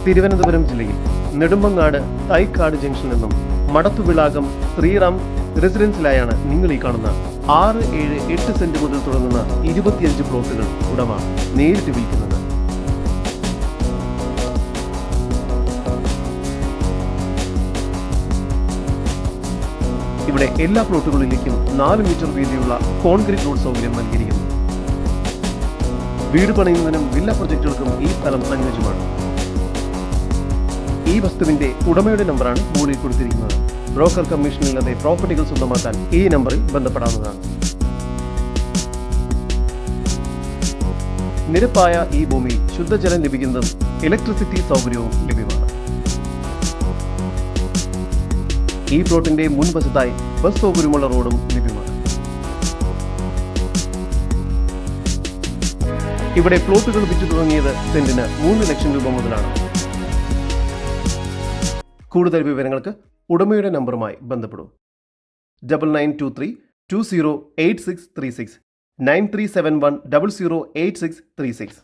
തിരുവനന്തപുരം ജില്ലയിൽ നെടുമ്പങ്ങാട് തൈക്കാട് ജംഗ്ഷനിൽ നിന്നും മടത്തുവിളാകം ശ്രീറാം റെസിഡൻസിലായാണ് നിങ്ങൾ ഈ കാണുന്ന 6, 7, 8 സെന്റ് മുതൽ തുടങ്ങുന്ന 25 പ്ലോട്ടുകൾ ഉടമ നേരിട്ട് വിൽക്കുന്നത്. ഇവിടെ എല്ലാ പ്ലോട്ടുകളിലേക്കും 4 മീറ്റർ വീതിയുള്ള കോൺക്രീറ്റ് റോഡ് സൗകര്യം നൽകിയിരിക്കുന്നു. വീട് പണിയുന്നതിനും വില്ല പ്രൊജക്ടുകൾക്കും ഈ സ്ഥലം അനുയോജ്യമാണ്. ഈ വസ്തുവിന്റെ ഉടമയുടെ നമ്പറാണ് മുകളിൽ കൊടുത്തിരിക്കുന്നത്. ബ്രോക്കർ കമ്മീഷനില്ലാതെ പ്രോപ്പർട്ടികൾ സ്വന്തമാക്കാൻ ഈ നമ്പറിൽ ബന്ധപ്പെടാവുന്നതാണ്. നിരപ്പായ ഈ ഭൂമിയിൽ ശുദ്ധജലം ലഭിക്കുന്നതും ഇലക്ട്രിസിറ്റി സൗകര്യവും ലഭ്യമാണ്. ഈ പ്ലോട്ടിന്റെ മുൻവശത്തായി ബസ് സൗകര്യമുള്ള റോഡും ലഭ്യമാണ്. ഇവിടെ പ്ലോട്ടുകൾ വിറ്റു തുടങ്ങിയത് സെന്റിന് 3 ലക്ഷം രൂപ മുതലാണ്. കൂടുതൽ വിവരങ്ങൾക്ക് ഉടമയുടെ നമ്പറുമായി ബന്ധപ്പെടൂ. 9923 208636 9371 008636.